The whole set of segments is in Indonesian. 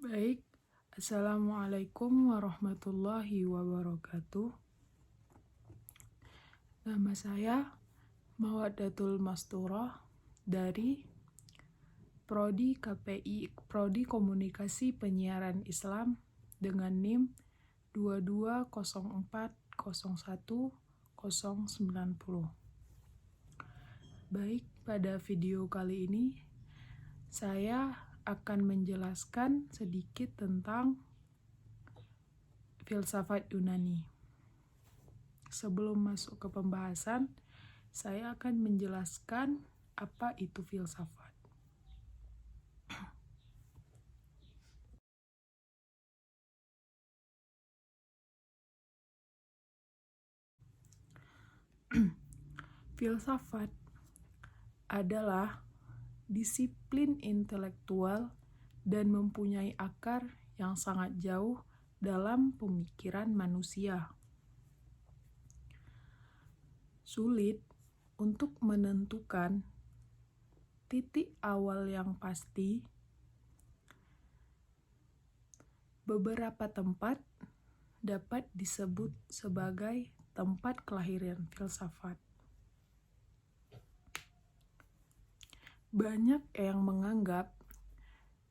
Baik, Assalamualaikum warahmatullahi wabarakatuh. Nama saya Mawaddatul Masturah dari Prodi KPI, Prodi Komunikasi Penyiaran Islam dengan NIM 220401090. Baik, pada video kali ini saya akan menjelaskan sedikit tentang filsafat Yunani. Sebelum masuk ke pembahasan, saya akan menjelaskan apa itu filsafat. Filsafat adalah disiplin intelektual dan mempunyai akar yang sangat jauh dalam pemikiran manusia. Sulit untuk menentukan titik awal yang pasti. Beberapa tempat dapat disebut sebagai tempat kelahiran filsafat. Banyak yang menganggap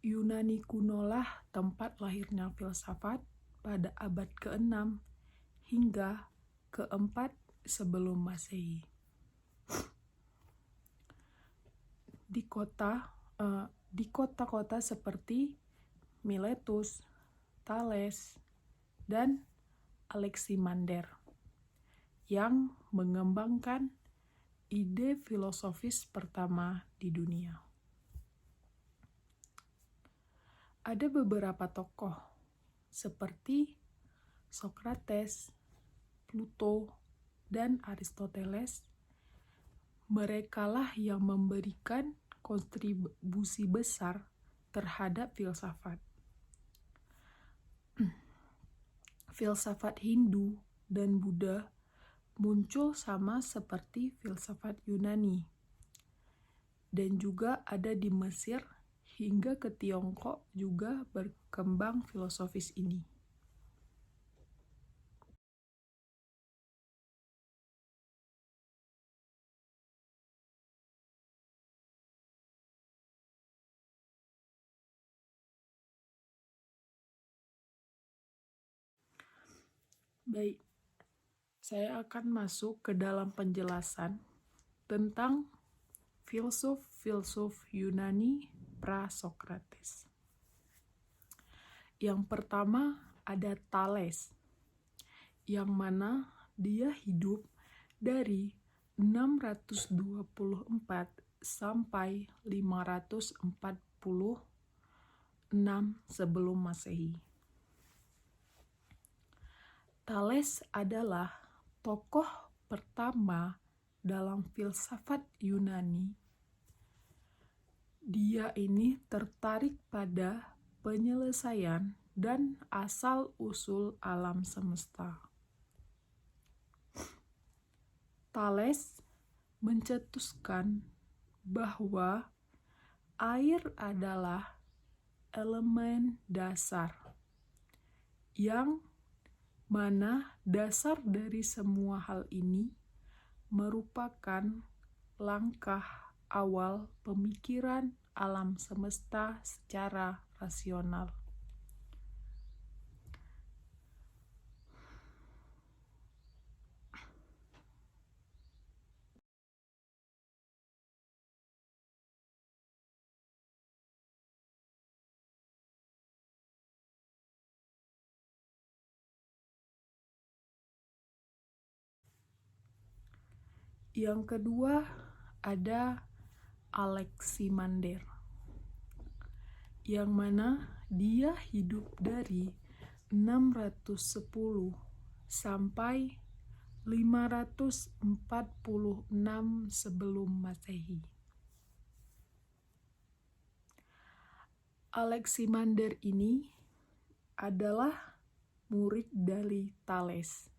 Yunani kunolah tempat lahirnya filsafat pada abad ke-6 hingga ke-4 sebelum Masehi. Di kota-kota seperti Miletus, Thales, dan Aleximander yang mengembangkan ide filosofis pertama di dunia. Ada beberapa tokoh seperti Socrates, Plato, dan Aristoteles. Merekalah yang memberikan kontribusi besar terhadap filsafat. Filsafat Hindu dan Buddha muncul sama seperti filsafat Yunani, dan juga ada di Mesir hingga ke Tiongkok juga berkembang filosofis ini. Baik, saya akan masuk ke dalam penjelasan tentang filsuf-filsuf Yunani pra-Sokrates. Yang pertama ada Thales, yang mana dia hidup dari 624 sampai 546 sebelum Masehi. Thales adalah tokoh pertama dalam filsafat Yunani. Dia ini tertarik pada penyelesaian dan asal-usul alam semesta. Thales mencetuskan bahwa air adalah elemen dasar, yang mana dasar dari semua hal ini merupakan langkah awal pemikiran alam semesta secara rasional. Yang kedua ada Aleximander, yang mana dia hidup dari 610 sampai 546 sebelum Masehi. Aleximander ini adalah murid dari Thales,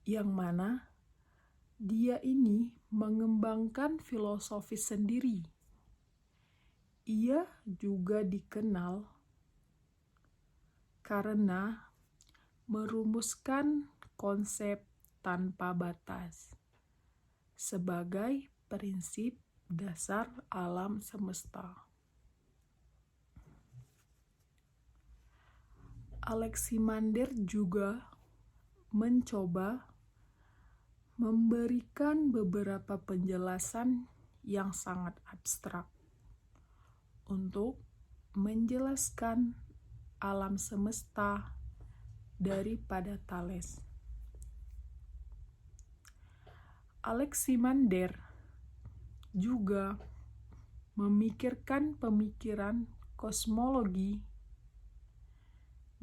yang mana dia ini mengembangkan filosofi sendiri, Ia juga dikenal karena merumuskan konsep tanpa batas sebagai prinsip dasar alam semesta. Aleximander juga mencoba memberikan beberapa penjelasan yang sangat abstrak untuk menjelaskan alam semesta daripada Thales. Aleximander juga memikirkan pemikiran kosmologi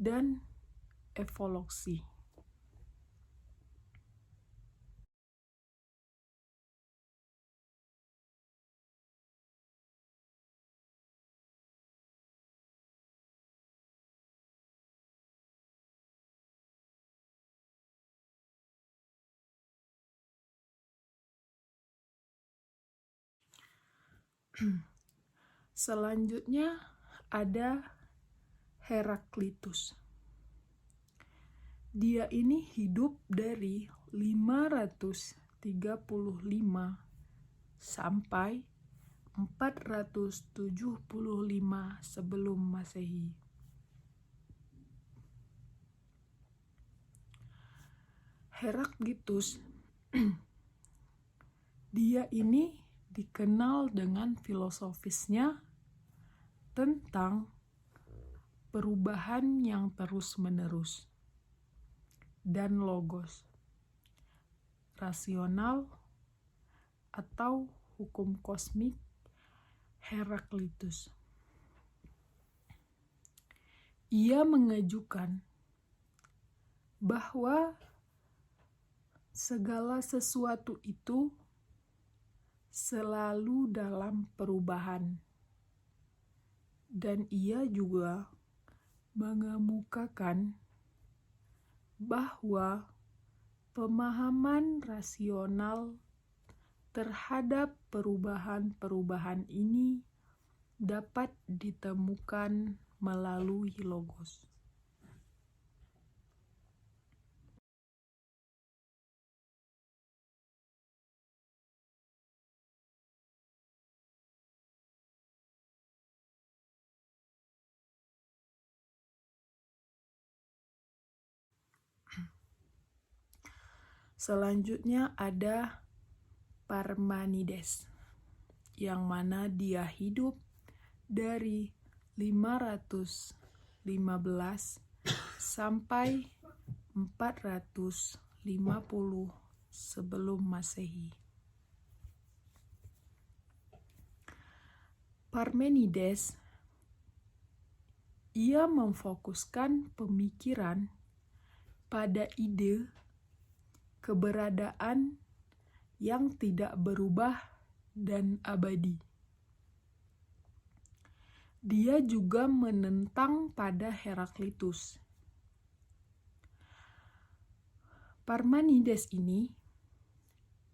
dan evolusi. Selanjutnya ada Heraklitus. Dia ini hidup dari 535 sampai 475 sebelum Masehi. Heraklitus dia ini dikenal dengan filosofisnya tentang perubahan yang terus-menerus dan logos, rasional atau hukum kosmik Heraklitus. Ia mengajukan bahwa segala sesuatu itu selalu dalam perubahan, dan ia juga mengemukakan bahwa pemahaman rasional terhadap perubahan-perubahan ini dapat ditemukan melalui logos. Selanjutnya ada Parmenides, yang mana dia hidup dari 515 sampai 450 sebelum Masehi. Parmenides ia memfokuskan pemikiran pada ide keberadaan yang tidak berubah dan abadi. Dia juga menentang pada Heraklitus. Parmenides ini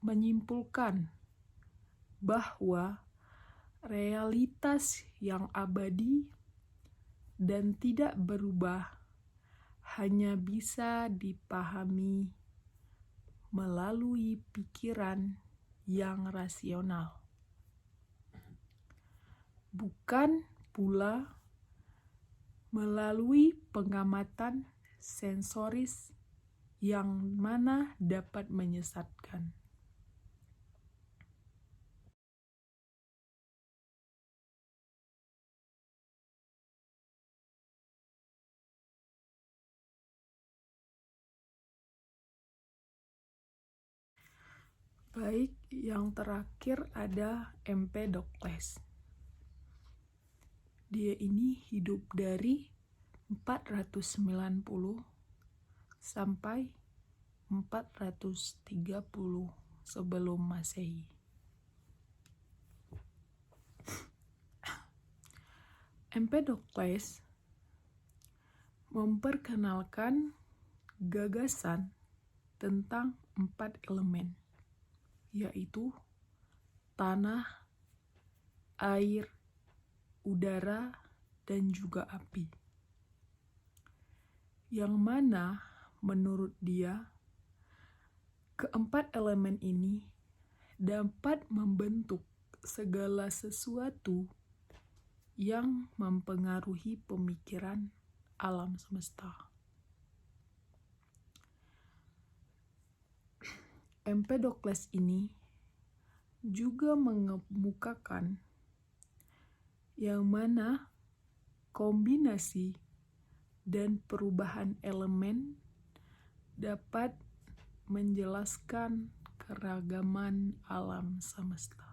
menyimpulkan bahwa realitas yang abadi dan tidak berubah hanya bisa dipahami melalui pikiran yang rasional, bukan pula melalui pengamatan sensoris yang mana dapat menyesatkan. Baik, yang terakhir ada Empedokles. Dia ini hidup dari 490 sampai 430 sebelum Masehi. Empedokles memperkenalkan gagasan tentang 4 elemen, yaitu tanah, air, udara, dan juga api. Yang mana menurut dia, keempat elemen ini dapat membentuk segala sesuatu yang mempengaruhi pemikiran alam semesta. Empedokles ini juga mengemukakan yang mana kombinasi dan perubahan elemen dapat menjelaskan keragaman alam semesta.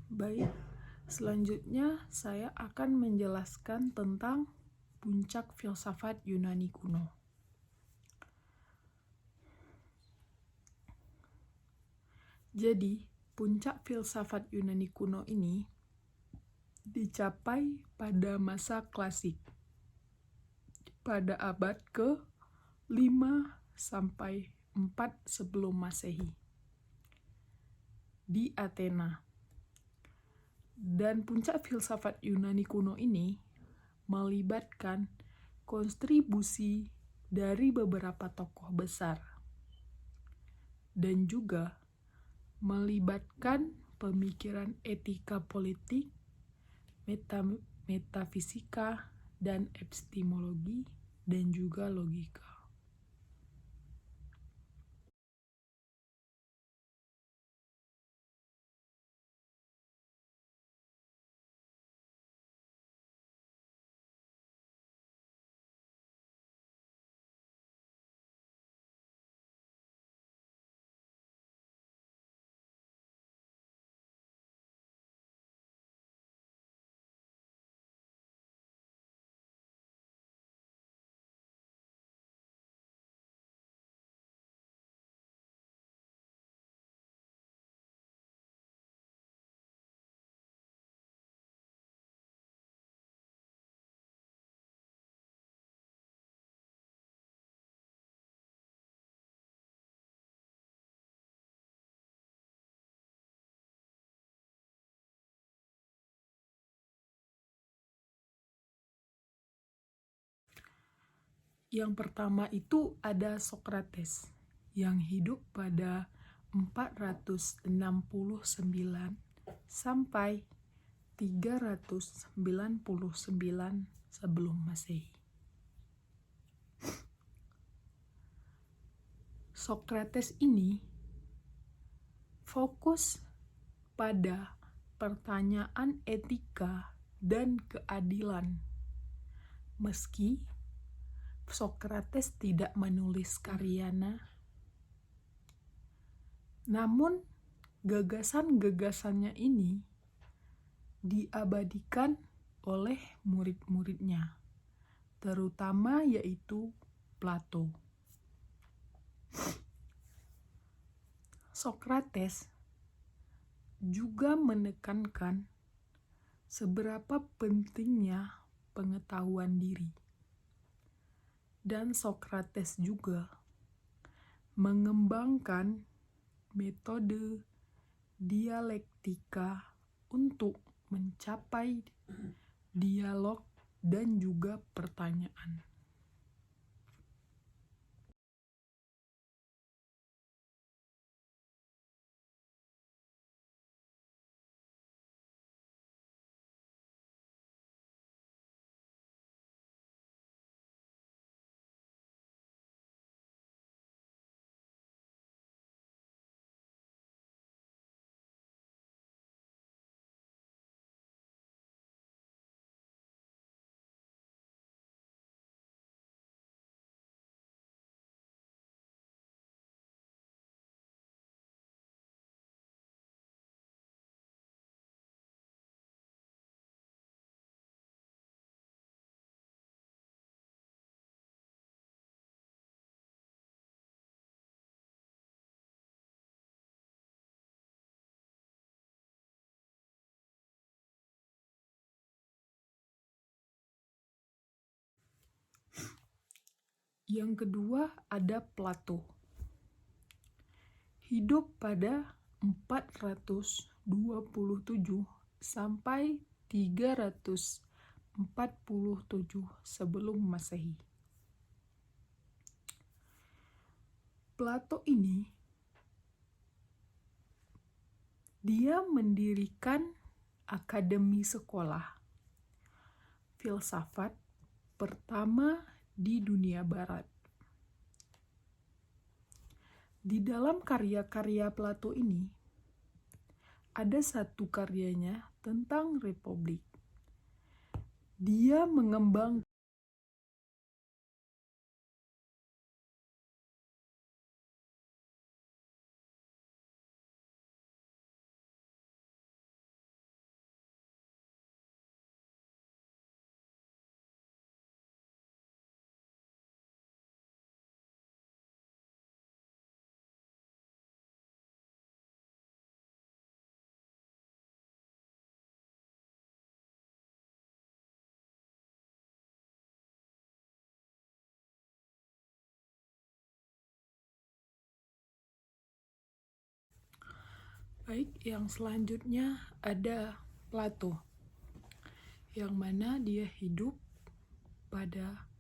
Baik, selanjutnya saya akan menjelaskan tentang puncak filsafat Yunani kuno. Jadi, puncak filsafat Yunani kuno ini dicapai pada masa klasik, pada abad ke-5 sampai 4 sebelum Masehi di Athena. Dan puncak filsafat Yunani kuno ini melibatkan kontribusi dari beberapa tokoh besar dan juga melibatkan pemikiran etika politik, metafisika, dan epistemologi, dan juga logika. Yang pertama itu ada Sokrates yang hidup pada 469 sampai 399 sebelum Masehi. Sokrates ini fokus pada pertanyaan etika dan keadilan. Meski Sokrates tidak menulis karyanya, namun gagasan-gagasannya ini diabadikan oleh murid-muridnya, terutama yaitu Plato. Sokrates juga menekankan seberapa pentingnya pengetahuan diri. Dan Sokrates juga mengembangkan metode dialektika untuk mencapai dialog dan juga pertanyaan. Yang kedua ada Plato. Hidup pada 427 sampai 347 sebelum Masehi. Plato ini dia mendirikan akademi sekolah filsafat pertama di dunia barat. Di dalam karya-karya Plato ini ada satu karyanya tentang republik. Dia mengembangkan baik, yang selanjutnya ada Plato, yang mana dia hidup pada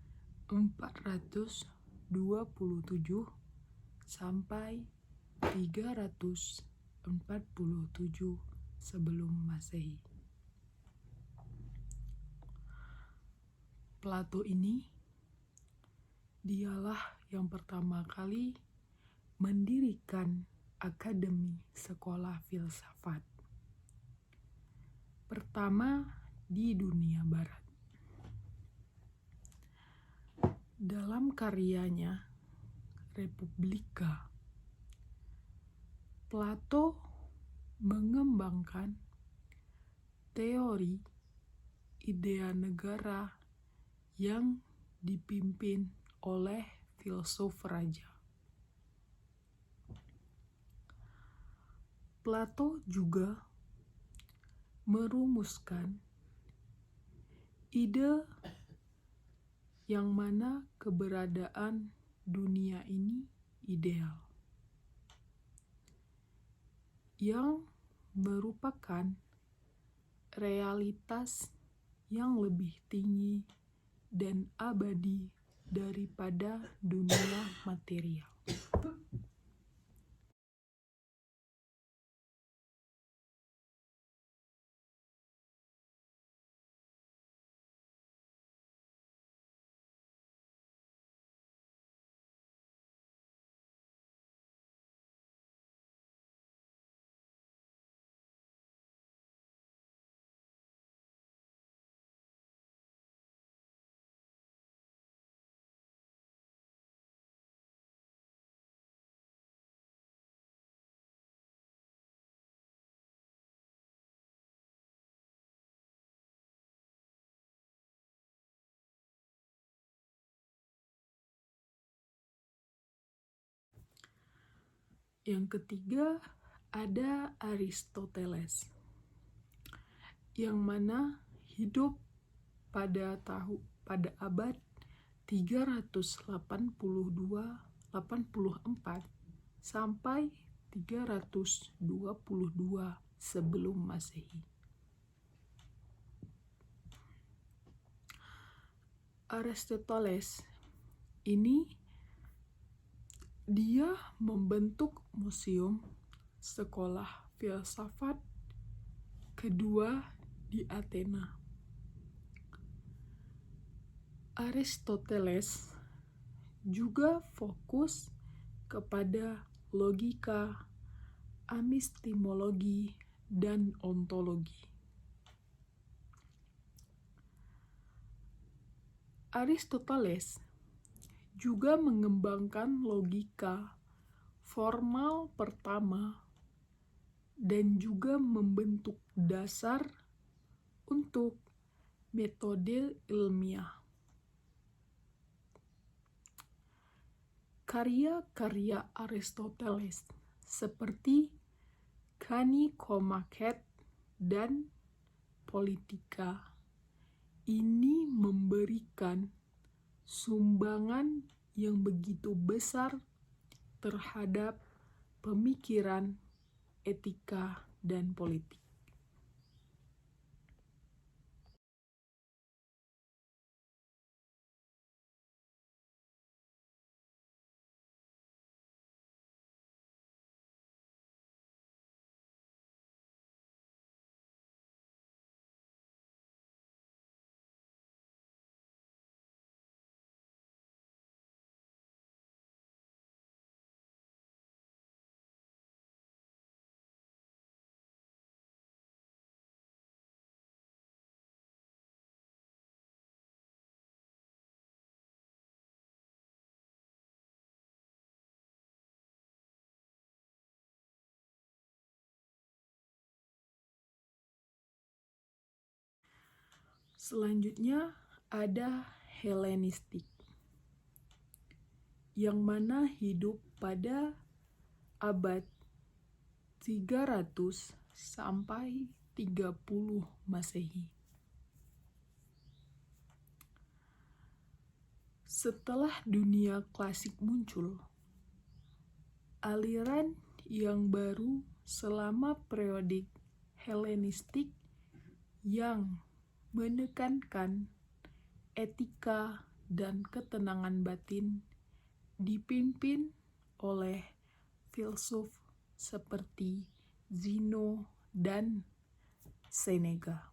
427 sampai 347 sebelum Masehi. Plato ini dialah yang pertama kali mendirikan akademi sekolah filsafat pertama di dunia barat. Dalam karyanya Republika, Plato mengembangkan teori idea negara yang dipimpin oleh filsuf raja. Plato juga merumuskan ide yang mana keberadaan dunia ini ideal, yang merupakan realitas yang lebih tinggi dan abadi daripada dunia material. Yang ketiga ada Aristoteles, yang mana hidup pada abad 384 sampai 322 sebelum Masehi. Aristoteles ini dia membentuk museum sekolah filsafat kedua di Athena. Aristoteles juga fokus kepada logika, epistemologi, dan ontologi. Aristoteles juga mengembangkan logika formal pertama dan juga membentuk dasar untuk metode ilmiah. Karya-karya Aristoteles seperti Kani-Komaket dan Politika ini memberikan sumbangan yang begitu besar terhadap pemikiran, etika, dan politik. Selanjutnya ada Helenistik, yang mana hidup pada abad 300 sampai 30 Masehi. Setelah dunia klasik muncul, aliran yang baru selama periodik Helenistik yang menekankan etika dan ketenangan batin dipimpin oleh filsuf seperti Zeno dan Seneca.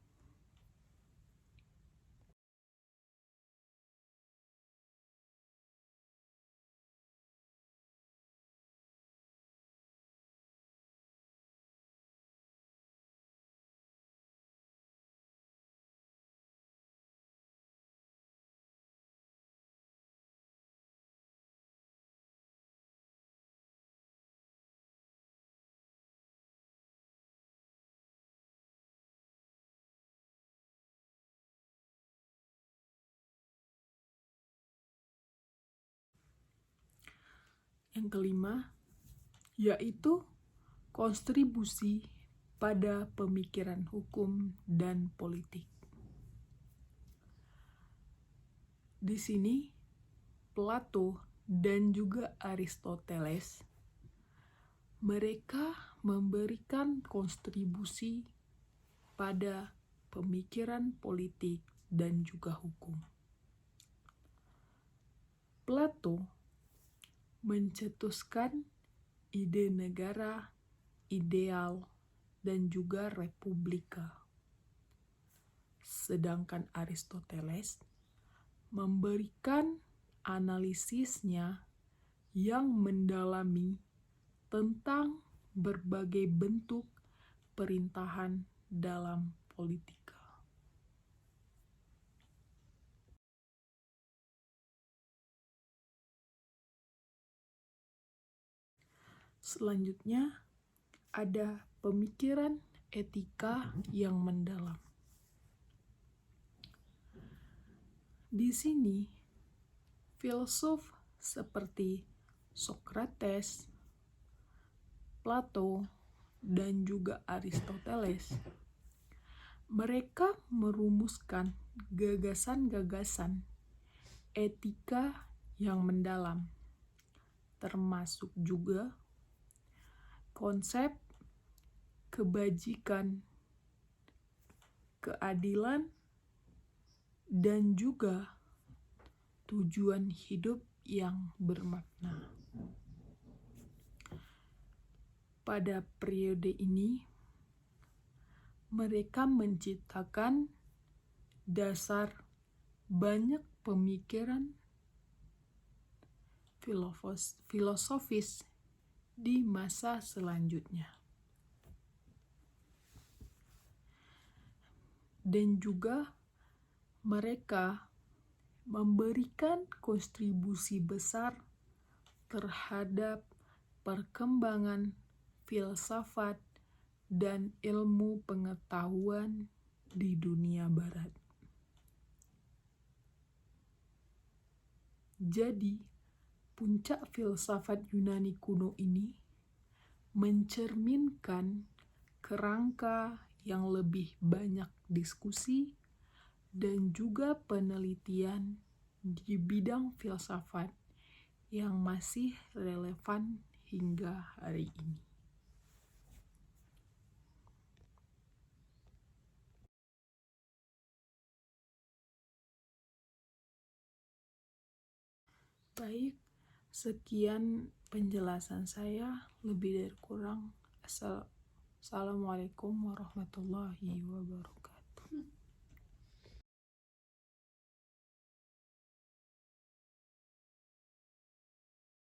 Yang kelima, yaitu kontribusi pada pemikiran hukum dan politik. Di sini, Plato dan juga Aristoteles, mereka memberikan kontribusi pada pemikiran politik dan juga hukum. Plato mencetuskan ide negara, ideal, dan juga republika. Sedangkan Aristoteles memberikan analisisnya yang mendalami tentang berbagai bentuk perintahan dalam politika. Selanjutnya, ada pemikiran etika yang mendalam. Di sini, filsuf seperti Socrates, Plato, dan juga Aristoteles, mereka merumuskan gagasan-gagasan etika yang mendalam, termasuk juga konsep kebajikan, keadilan, dan juga tujuan hidup yang bermakna. Pada periode ini, mereka menciptakan dasar banyak pemikiran filosofis di masa selanjutnya. Dan juga mereka memberikan kontribusi besar terhadap perkembangan filsafat dan ilmu pengetahuan di dunia barat. Jadi, puncak filsafat Yunani kuno ini mencerminkan kerangka yang lebih banyak diskusi dan juga penelitian di bidang filsafat yang masih relevan hingga hari ini. Baik, sekian penjelasan saya. Lebih dari kurang, Assalamualaikum warahmatullahi wabarakatuh.